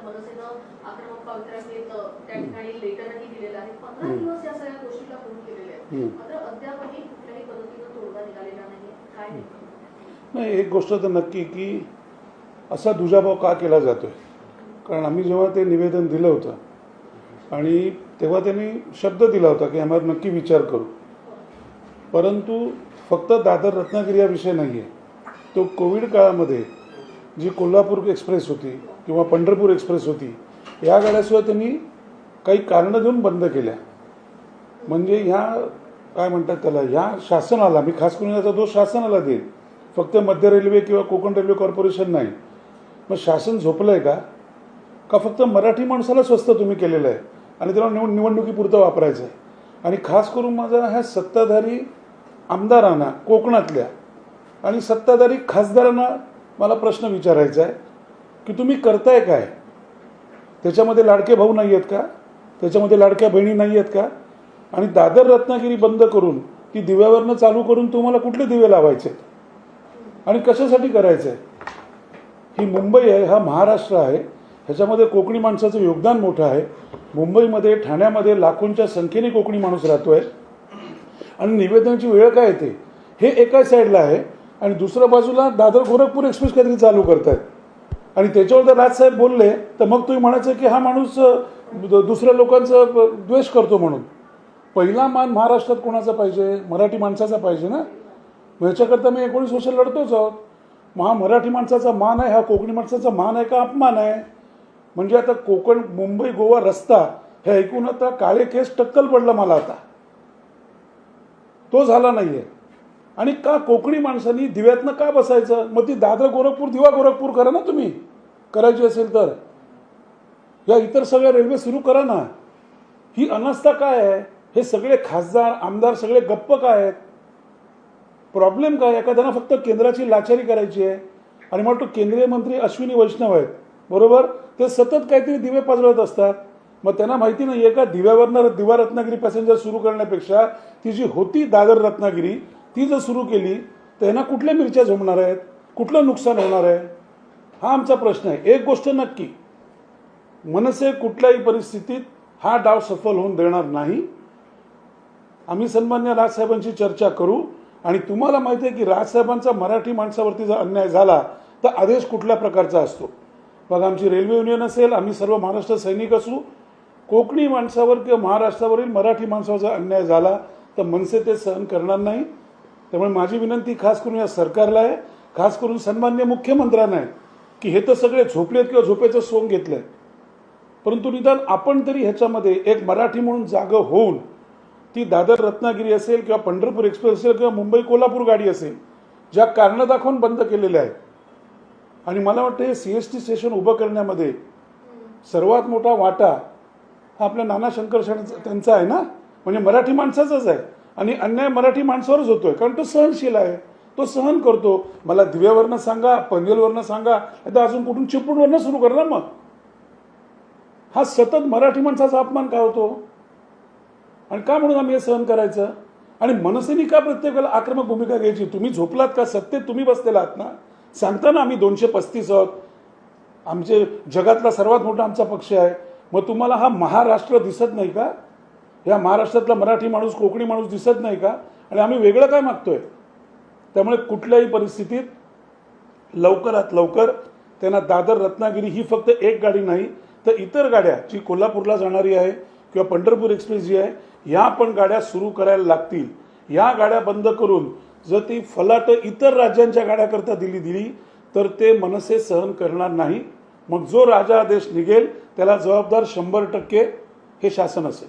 मनसेनं आक्रमक पावित्र्य घेत त्या ठिकाणी लेटरही दिलेलं आहे. 15 दिवस या सगळ्या गोष्टीला फोन केलेले आहेत, मात्र अद्यापही कुठल्याही पद्धतीनं तोडगा निघालेला नाहीये. काय नाही, एक गोष्ट तर नक्की की असा दुजाभाव का केला जातोय, कारण आम्ही जेव्हा ते निवेदन दिलं होतं आणि तेव्हा त्यांनी शब्द दिला होता की आम्हाला नक्की विचार करू, परंतु फक्त दादर रत्नागिरी हा विषय नाही आहे. तो कोविड काळामध्ये जी कोल्हापूर एक्सप्रेस होती किंवा पंढरपूर एक्सप्रेस होती, या गाड्यासुद्धा त्यांनी काही कारणं देऊन बंद केल्या. म्हणजे ह्या काय म्हणतात त्याला, ह्या शासनाला, मी खास करून याचा दोष शासनाला देईन, फक्त मध्य रेल्वे किंवा कोकण रेल्वे कॉर्पोरेशन नाही. मग शासन झोपलं आहे का फक्त मराठी माणसाला स्वस्त तुम्ही केलेलं आहे आणि त्याला निवडणुकीपुरतं वापरायचं आहे. आणि खास करून माझा ह्या सत्ताधारी आमदारांना कोकणातल्या आणि सत्ताधारी खासदारांना मला प्रश्न विचारायचा आहे की तुम्ही करताय काय? त्याच्यामध्ये लाडके भाऊ नाही आहेत का? त्याच्यामध्ये लाडक्या बहिणी नाही आहेत का? आणि दादर रत्नागिरी बंद करून ती दिव्यावरनं चालू करून तुम्हाला कुठले दिवे लावायचे आणि कशासाठी करायचं आहे? ही मुंबई आहे, हा महाराष्ट्र आहे, ह्याच्यामध्ये कोकणी माणसाचं योगदान मोठं आहे. मुंबईमध्ये ठाण्यामध्ये लाखोंच्या संख्येने कोकणी माणूस राहतोय आणि निवेदनाची वेळ काय येते हे एका साईडला आहे आणि दुसऱ्या बाजूला दादर गोरखपूर एक्सप्रेस काहीतरी चालू करतायत. आणि त्याच्यावर जर राजसाहेब बोलले तर मग तुम्ही म्हणायचं की हा माणूस दुसऱ्या लोकांचा द्वेष करतो म्हणून. पहिला मान महाराष्ट्रात कोणाचा पाहिजे? मराठी माणसाचा पाहिजे ना. ह्याच्याकरता मी 19 वर्ष लढतोच आहोत. मराठी माणसाचा मान आहे, हा कोकणी माणसाचा मान आहे का अपमान आहे? म्हणजे आता कोकण मुंबई गोवा रस्ता हे ऐकून आता काळे केस टक्कल पडलं मला. आता तो झाला नाहीये. आणि का कोकणी माणसांनी दिव्यातनं का बसायचं? मग ती दादर गोरखपूर दिवा गोरखपूर करा ना, तुम्ही करायची असेल तर. या इतर सगळ्या रेल्वे सुरू करा ना. ही अनास्था काय आहे? हे सगळे खासदार आमदार सगळे गप्प काय आहेत? प्रॉब्लेम काय? एखाद्यानं फक्त केंद्राची लाचारी करायची आहे. आणि मग तो केंद्रीय मंत्री अश्विनी वैष्णव आहेत, बरोबर, ते सतत काहीतरी दिवे पाजवत असतात. मग त्यांना माहिती नाही आहे का दिव्यावरनं दिवा रत्नागिरी पॅसेंजर सुरू करण्यापेक्षा ती जी होती दादर रत्नागिरी ती जर सुरू केली तर यांना कुठल्या मिरच्या जमणार आहेत, कुठलं नुकसान होणार आहे? हा आमचा प्रश्न आहे. एक गोष्ट नक्की, मनसे कुठल्याही परिस्थितीत हा डाव सफल होऊन देणार नाही. आम्ही सन्मान्य राजसाहेबांची चर्चा करू आणि तुम्हाला माहिती आहे की राजसाहेबांचा मराठी माणसावरती जर अन्याय झाला तर आदेश कुठल्या प्रकारचा असतो. मग आमची रेल्वे युनियन असेल, आम्ही सर्व महाराष्ट्र सैनिक असू, कोकणी माणसावर किंवा महाराष्ट्रावरील मराठी माणसावर जर अन्याय झाला तर मनसे ते सहन करणार नाही. त्यामुळे माझी विनंती खास करून या सरकारला आहे, खास करून सन्मान्य मुख्यमंत्र्यांना आहे की हे तर सगळे झोपलेत किंवा झोपेचं सोंग घेतलंय, परंतु निदान आपण तरी ह्याच्यामध्ये एक मराठी म्हणून जागं होऊन ती दादर रत्नागिरी असेल किंवा पंढरपूर एक्सप्रेस असेल किंवा मुंबई कोल्हापूर गाडी असेल, ज्या कारणं दाखवून बंद केलेल्या आहेत. आणि मला वाटतं हे CST स्टेशन उभं करण्यामध्ये सर्वात मोठा वाटा हा आपल्या नाना शंकर त्यांचा आहे ना, म्हणजे मराठी माणसाचाच आहे. आणि अन्याय मराठी माणसावरच होतोय कारण तो सहनशील आहे, तो सहन करतो. मला दिव्यावरनं सांगा, पनवेलवरनं सांगा, आता अजून कुठून चिपळूणवरनं सुरू करा ना. मग हा सतत मराठी माणसाचा अपमान का होतो आणि का म्हणून आम्ही हे सहन करायचं? आणि मनसेनी का प्रत्येक वेळेला आक्रमक भूमिका घ्यायची? तुम्ही झोपलात का? सत्तेत तुम्ही बसलेला आहात ना. सांगता ना आम्ही 235 आहोत, आमचे जगातला सर्वात मोठा आमचा पक्ष आहे. मग तुम्हाला हा महाराष्ट्र दिसत नाही का? या महाराष्ट्रातला मराठी माणूस कोकणी माणूस दिसत नाही का? आणि आम्ही वेगळं काय मागतोय? त्यामुळे कुठल्याही परिस्थितीत लवकरात लवकर त्यांना दादर रत्नागिरी ही फक्त एक गाडी नाही तर इतर गाड्या जी कोल्हापूरला जाणारी आहे किंवा पंढरपूर एक्सप्रेस जी आहे, या पण गाड्या सुरू करायला लागतील. या गाड्या बंद करून जर ती फलाट इतर राज्यांच्या गाड्याकरता दिली तर ते मनसे सहन करणार नाही. मग जो राजा आदेश निघेल त्याला जबाबदार 100% हे शासन असेल.